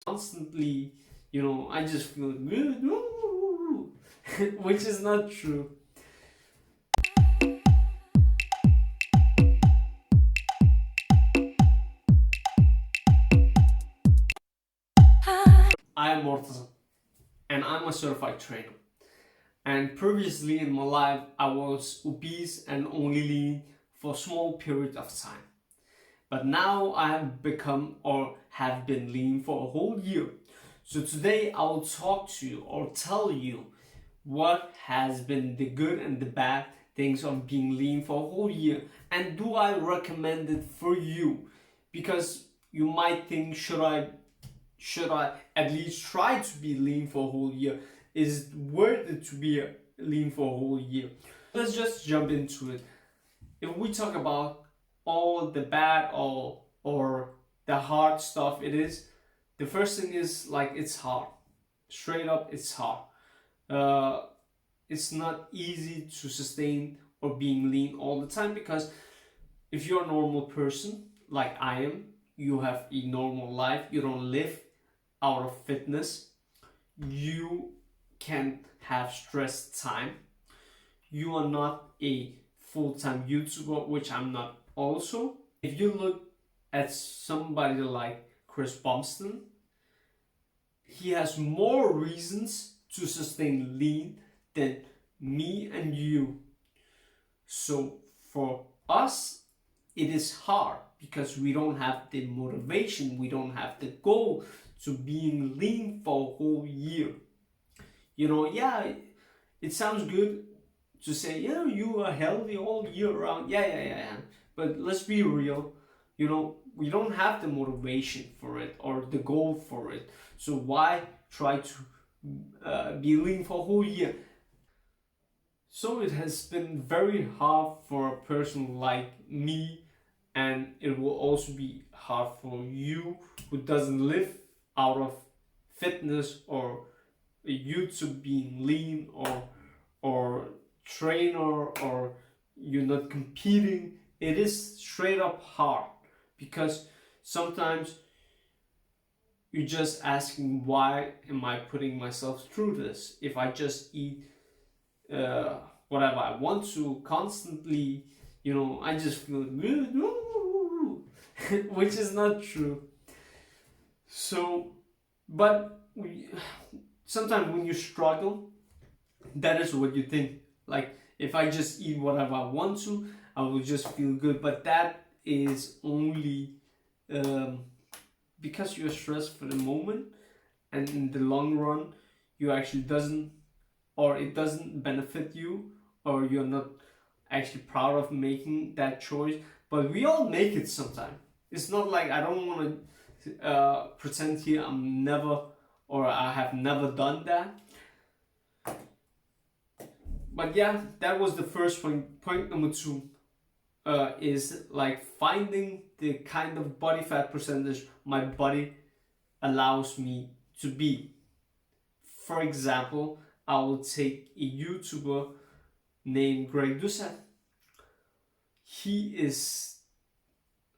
constantly, I just feel good, which is not true. I am Mortaza, and I'm a certified trainer. And previously in my life, I was obese and only lean for a small period of time. But now I have become or have been lean for a whole year. So today I will talk to you or tell you what has been the good and the bad things of being lean for a whole year, and do I recommend it for you? Because you might think, should I at least try to be lean for a whole year? Is it worth it to be lean for a whole year? Let's just jump into it. If we talk about all the bad or the hard stuff it is, the first thing is like it's hard. Straight up, it's hard. Uh, it's not easy to sustain or being lean all the time, because if you're a normal person like I am, you have a normal life, you don't live out of fitness, you can have stressed time, you are not a full-time YouTuber, which I'm not also. If you look at somebody like Chris Bumston, he has more reasons to sustain lean than me and you. So for us, it is hard because we don't have the motivation, we don't have the goal to being lean for a whole year. Yeah, it sounds good to say, yeah, you are healthy all year round. Yeah. But let's be real, we don't have the motivation for it or the goal for it. So why try to be lean for a whole year? So it has been very hard for a person like me, and it will also be hard for you who doesn't live out of fitness or YouTube being lean or trainer, or you're not competing. It is straight up hard, because sometimes you're just asking, why am I putting myself through this if I just eat whatever I want to constantly? I just feel good, which is not true. So, but sometimes when you struggle, that is what you think. Like, if I just eat whatever I want to, I will just feel good. But that is only because you're stressed for the moment, and in the long run, you actually doesn't, or it doesn't benefit you, or you're not actually proud of making that choice. But we all make it sometime. It's not like I don't want to pretend here I'm never, or I have never done that. But yeah, that was the first point. Point number two is like finding the kind of body fat percentage my body allows me to be. For example, I will take a YouTuber named Greg Doucette. He is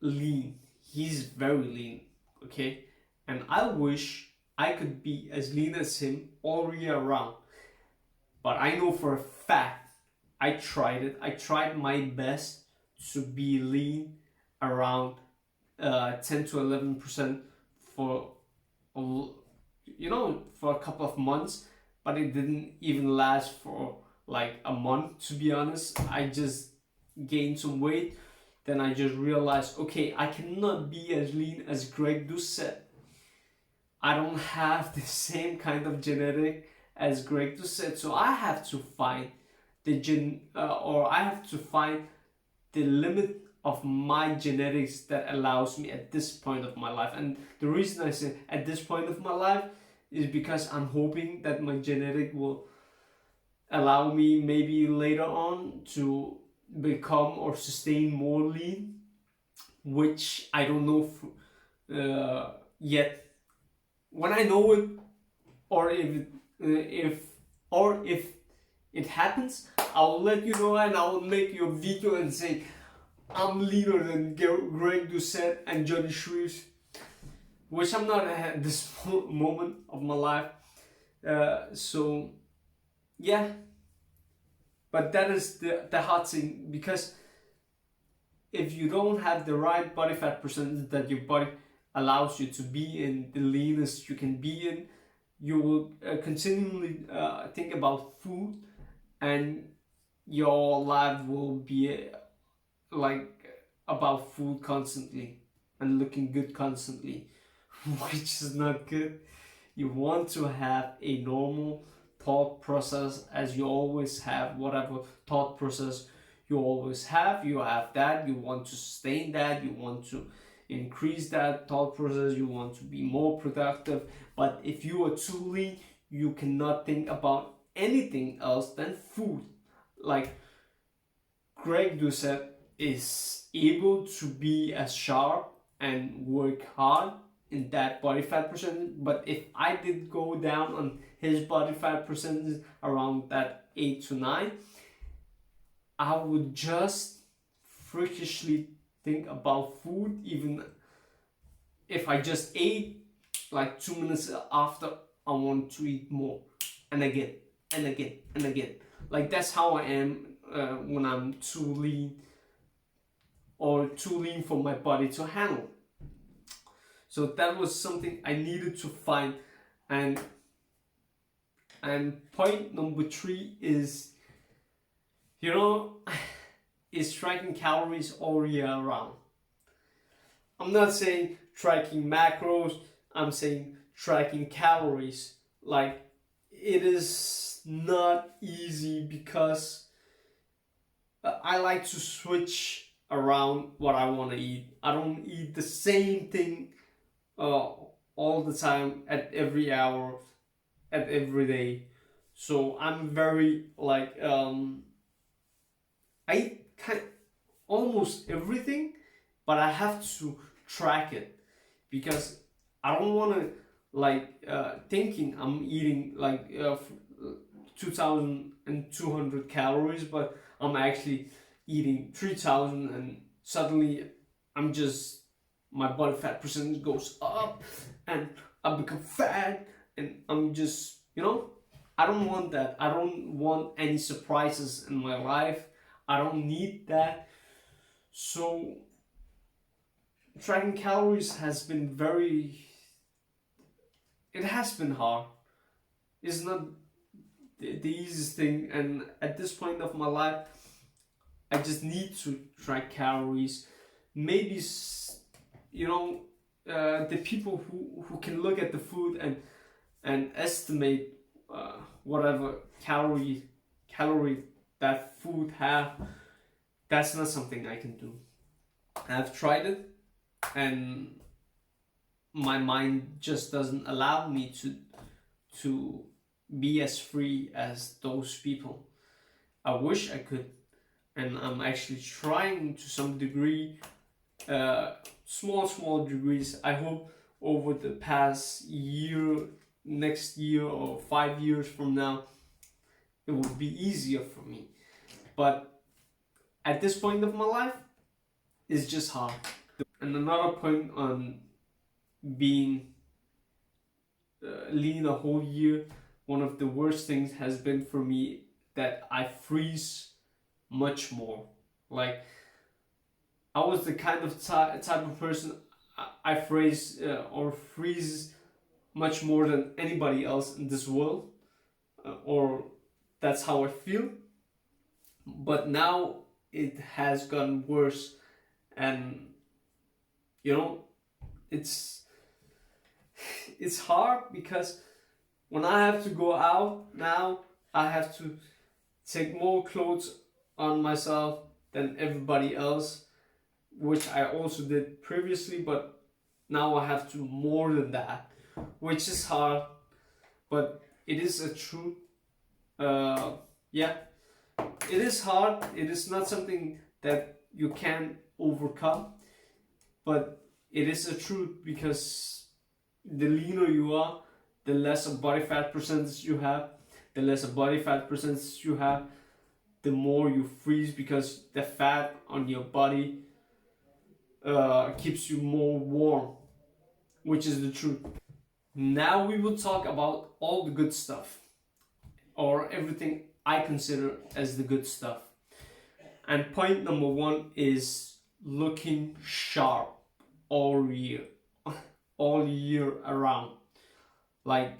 lean. He's very lean, okay? And I wish I could be as lean as him all year round. But I know for a fact, I tried it. I tried my best to be lean around 10 to 11% for for a couple of months, but it didn't even last for like a month, to be honest. I just gained some weight, then I just realized, okay, I cannot be as lean as Greg Doucette. I don't have the same kind of genetic as Greg Doucette, so I have to find I have to find the limit of my genetics that allows me at this point of my life. And the reason I say at this point of my life is because I'm hoping that my genetic will allow me maybe later on to become or sustain more lean, which I don't know yet. When I know it, or if it happens, I will let you know, and I will make you a video and say I'm leaner than Greg Doucette and Johnny Shrews. which I'm not at this moment of my life. So yeah, but that is the hard thing, because if you don't have the right body fat percentage that your body allows you to be in, the leanest you can be in, you will continually think about food, and your life will be like about food constantly and looking good constantly, which is not good. You want to have a normal thought process, as you always have. Whatever thought process you always have, you have that. You want to sustain that. You want to increase that thought process. You want to be more productive. But if you are too lean, you cannot think about anything else than food. Like Greg Doucette is able to be as sharp and work hard in that body fat percentage, but if I did go down on his body fat percentage around that 8 to 9, I would just freakishly think about food. Even if I just ate, like 2 minutes after, I want to eat more, and again and again and again. Like that's how I am when I'm too lean, or too lean for my body to handle. So that was something I needed to find. And point number 3 is, is tracking calories all year round. I'm not saying tracking macros, I'm saying tracking calories. Like, it is not easy, because I like to switch around what I want to eat. I don't eat the same thing all the time, at every hour, at every day. So I'm very like I eat almost everything, but I have to track it, because I don't want to like thinking I'm eating like 2,200 calories, but I'm actually eating 3,000, and suddenly I'm just, my body fat percentage goes up and I become fat, and I'm just, I don't want that. I don't want any surprises in my life. I don't need that. So tracking calories has been it has been hard. It's not the easiest thing, and at this point of my life, I just need to track calories. Maybe the people who can look at the food and estimate whatever calorie that food have, that's not something I can do. I've tried it, and my mind just doesn't allow me to be as free as those people. I wish I could, and I'm actually trying to some degree, small degrees. I hope over the past year, next year, or 5 years from now, it will be easier for me. But at this point of my life, it's just hard. And another point on being lean a whole year, one of the worst things has been for me that I freeze much more. Like, I was the kind of type of person, I freeze much more than anybody else in this world, or that's how I feel. But now it has gotten worse, and it's hard, because when I have to go out now, I have to take more clothes on myself than everybody else, which I also did previously, but now I have to more than that, which is hard, but it is a truth. Yeah, it is hard. It is not something that you can overcome, but it is a truth, because the leaner you are, the less a body fat percentage you have. The less a body fat percentage you have, the more you freeze, because the fat on your body keeps you more warm. which is the truth. Now we will talk about all the good stuff, or everything I consider as the good stuff. And point number one is looking sharp all year, all year around. Like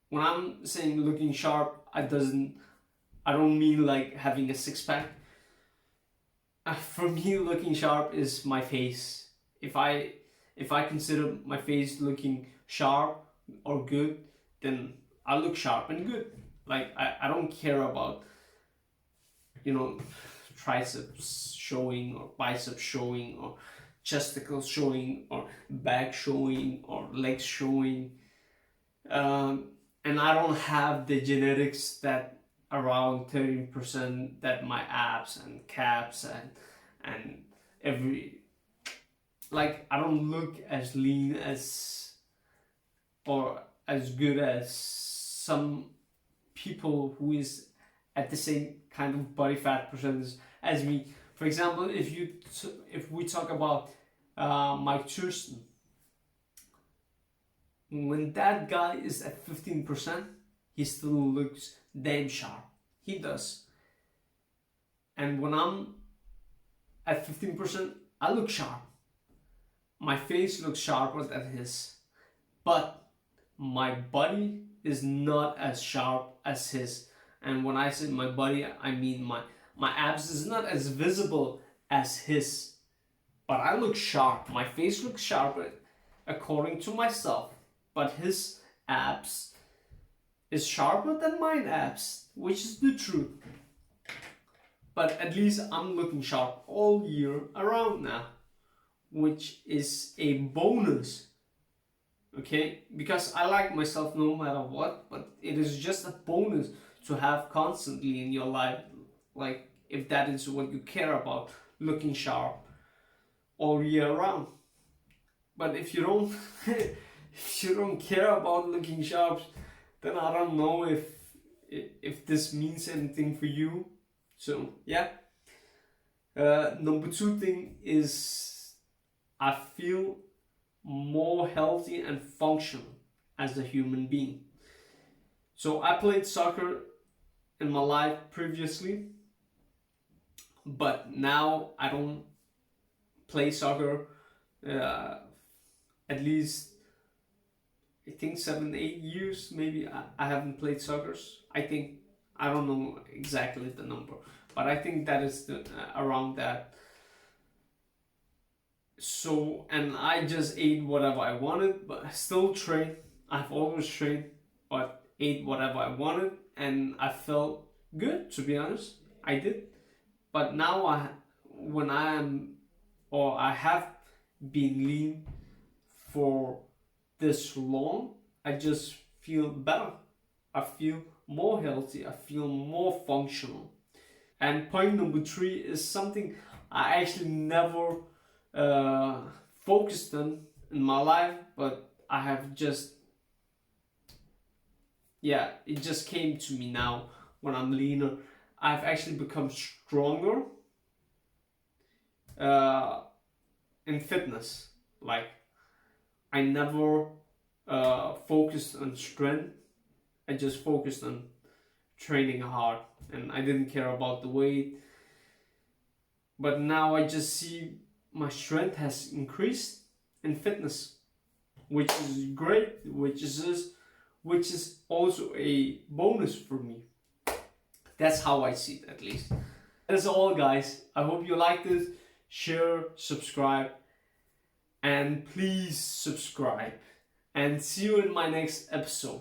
when I'm saying looking sharp, I don't mean like having a six pack. For me, looking sharp is my face. If I consider my face looking sharp or good, then I look sharp and good. Like I don't care about, you know, triceps showing or biceps showing or chesticles showing or back showing or legs showing. And I don't have the genetics that around 30% that my abs and calves and every, like I don't look as lean as or as good as some people who is at the same kind of body fat percentage as me. For example, if we talk about Mike Thurston, when that guy is at 15%, he still looks damn sharp. He does. And when I'm at 15%, I look sharp. My face looks sharper than his. But my body is not as sharp as his. And when I say my body, I mean my abs is not as visible as his. But I look sharp. My face looks sharper according to myself. But his abs is sharper than mine abs, which is the truth. But at least I'm looking sharp all year around now, which is a bonus. Okay, because I like myself no matter what, but it is just a bonus to have constantly in your life, like if that is what you care about, looking sharp all year round. But if you don't if you don't care about looking sharp, then I don't know if this means anything for you. So yeah. Number two thing is I feel more healthy and functional as a human being. So I played soccer in my life previously, but now I don't play soccer at least I think 7-8 years maybe. I haven't played soccer. I don't know exactly the number, but I think that is around that. So, and I just ate whatever I wanted, but I still train. I've always trained, but ate whatever I wanted, and I felt good, to be honest. I did. But now I have been lean for this long, I just feel better. I feel more healthy. I feel more functional. And point number three is something I actually never focused on in my life, but I have just, yeah, it just came to me now when I'm leaner. I've actually become stronger in fitness. Like, I never focused on strength. I just focused on training hard, and I didn't care about the weight. But now I just see my strength has increased in fitness, which is great, which is also a bonus for me. That's how I see it, at least. That's all, guys. I hope you liked it. Share, subscribe, and please subscribe. And see you in my next episode.